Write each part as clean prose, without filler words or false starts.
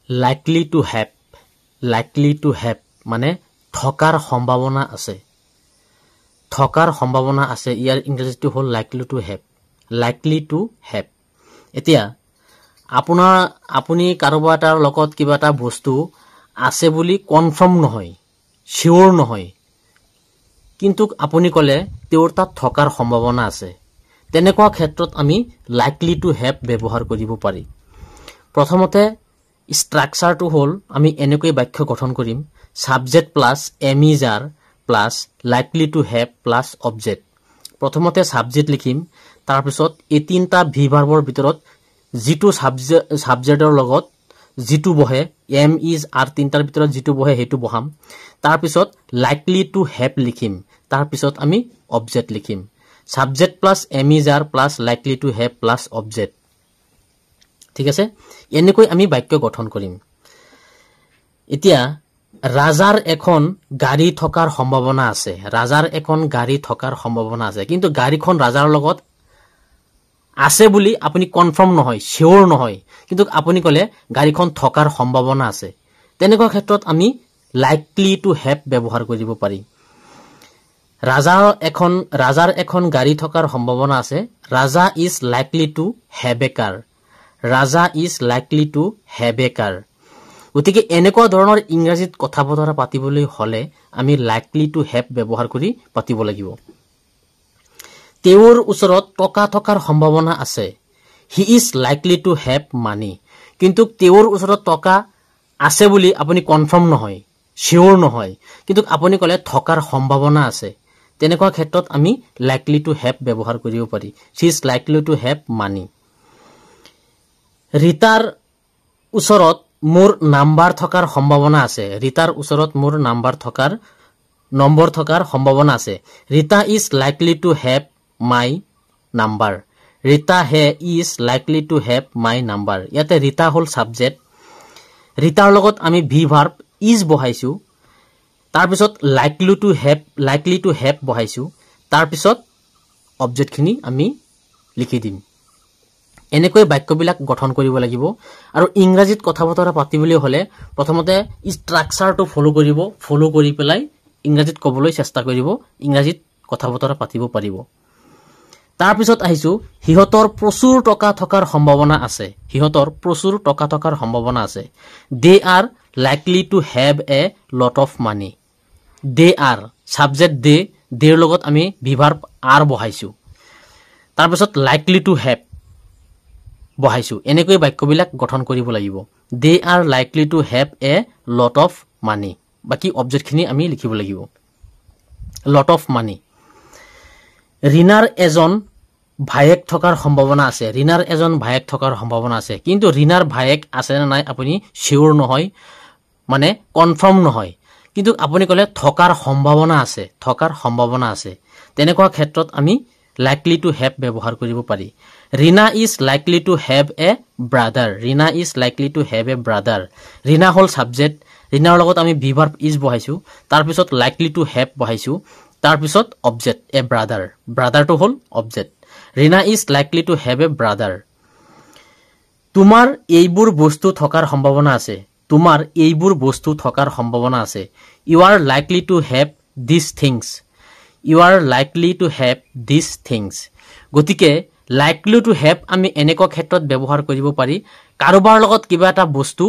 likely to have মানে থকাৰ সম্ভাৱনা আছে ইয়াৰ ইংৰাজীটো হ'ল likely to have এতিয়া আপুনি কাৰোবাৰ এটাৰ লগত কিবা এটা বস্তু আছে বুলি কনফাৰ্ম নহয় শিওৰ নহয় কিন্তু আপুনি কলে তেওঁৰ তাত থকাৰ সম্ভাৱনা আছে তেনেকুৱা ক্ষেত্ৰত আমি likely to have ব্যৱহাৰ কৰিব পাৰি প্ৰথমতে স্ট্ৰাকচাৰটো হ'ল আমি এনেকৈ বাক্য গঠন কৰিম subject plus am is are plus likely to have plus object প্ৰথমতে subject লিখিম তাৰ পিছত এই তিনটা ভি ভাৰ্বৰ ভিতৰত যিটো সাবজেক্টৰ লগত যিটো বহে am is are তিনটাৰ ভিতৰত যিটো বহে হেতু বহাম তাৰ পিছত likely to have লিখিম তাৰ পিছত আমি object লিখিম subject plus am is are plus likely to have plus object ঠিক আছে এনেকৈ আমি বাক্য গঠন কৰিম এতিয়া ৰাজাৰ এখন গাড়ী থকাৰ সম্ভাৱনা আছে কিন্তু গাড়ীখন ৰাজাৰ লগত আছে বুলি আপুনি কনফাৰ্ম নহয় শিওৰ নহয় কিন্তু আপুনি কলে গাড়ীখন থকাৰ সম্ভাৱনা আছে তেনেকুৱা ক্ষেত্ৰত আমি likely to have ব্যৱহাৰ কৰিব পাৰি ৰাজাৰ এখন গাড়ী থকাৰ সম্ভাৱনা আছে ৰাজা is likely to have a car গতিকে এনেকুৱা ধৰণৰ ইংৰাজীত কথা বতৰা পাতিবলৈ হলে আমি likely to have ব্যৱহাৰ কৰি পাতিব লাগিব তেওঁৰ ওচৰত টকা থকাৰ সম্ভাৱনা আছে he is likely to have money কিন্তু তেওঁৰ ওচৰত টকা আছে বুলি আপুনি কনফাৰ্ম নহয় শিওৰ নহয় কিন্তু আপুনি কলে থকাৰ সম্ভাৱনা আছে তেনেকুৱা ক্ষেত্ৰত আমি likely to have ব্যৱহাৰ কৰিব পাৰি she is likely to have money ৰিতাৰ ওচৰত মোৰ নাম্বাৰ থকাৰ সম্ভাৱনা আছে Rita is likely to have my number is likely to have my number ইয়াতে ৰিতা হল সাবজেক্ট ৰিতাৰ লগত আমি ভি ভাৰ্ব is বহাইছো তাৰ পিছত likely to have বহাইছো তাৰ পিছত অবজেক্ট খিনি আমি লিখি দিম এনেকৈ বাক্যবিলাক গঠন কৰিব লাগিব আৰু ইংৰাজীত কথা বতৰা পাতিবলৈ হলে প্ৰথমতে স্ট্ৰাকচাৰটো ফলো কৰি পেলাই ইংৰাজীত ক'বলৈ চেষ্টা কৰিব ইংৰাজীত কথা বতৰা পাতিব পাৰিব তাৰ পিছত আহিছো হিহতৰ প্ৰচুৰ টকা থকাৰ সম্ভাৱনা আছে they are likely to have a lot of money they are subject they লগত আমি verb are বহাইছো তাৰ পিছত likely to have বহাইছো এনেকৈ বাক্যবিলাক গঠন কৰিব লাগিব they are likely to have a lot of money বাকি অবজেক্ট খিনি আমি লিখিব লাগিব lot of money ৰিনাৰ এজন ভায়েক থকাৰ সম্ভাৱনা আছে কিন্তু ৰিনাৰ ভায়েক আছে না নাই আপুনি শিওৰ নহয় মানে কনফাৰ্ম নহয় কিন্তু আপুনি কলে থকাৰ সম্ভাৱনা আছে তেনেকুৱা ক্ষেত্ৰত আমি likely to have ব্যৱহাৰ কৰিব পাৰি Rina is likely to have a brother Rina হল সাবজেক্ট ৰিনাৰ লগত আমি verb is বহাইছো তাৰ পিছত likely to have বহাইছো তাৰ পিছত অবজেক্ট a brother টো হল object Rina is likely to have a brother তোমাৰ এইবোৰ বস্তু থকাৰ সম্ভাৱনা আছে you are likely to have these things গতিকে likely to have আমি এনেকুৱা ক্ষেত্ৰত ব্যৱহাৰ কৰিব পাৰি কাৰোবাৰ লগত কিবা এটা বস্তু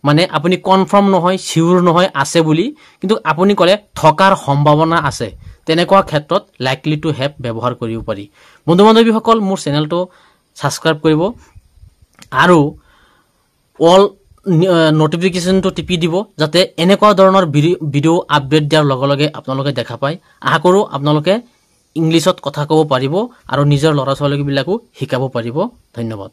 মানে আপুনি কনফাৰ্ম নহয় শিওৰ নহয় আছে বুলি কিন্তু আপুনি কলে থকাৰ সম্ভাৱনা আছে তেনেকুৱা ক্ষেত্ৰত likely to have ব্যৱহাৰ কৰিব পাৰি বন্ধু বান্ধৱীসকল মোৰ চেনেলটো সাবস্ক্ৰাইব কৰিব আৰু অল নোটিফিকেশনটো টিপি দিব যাতে এনেকুৱা ধৰণৰ ভিডিও আপডেট দিয়াৰ লগে লগে আপোনালোকে দেখা পায় আশা কৰো আপোনালোকে ইংলিছত কথা ক'ব পাৰিব আৰু নিজৰ ল'ৰা ছোৱালীবিলাকো শিকাব পাৰিব ধন্যবাদ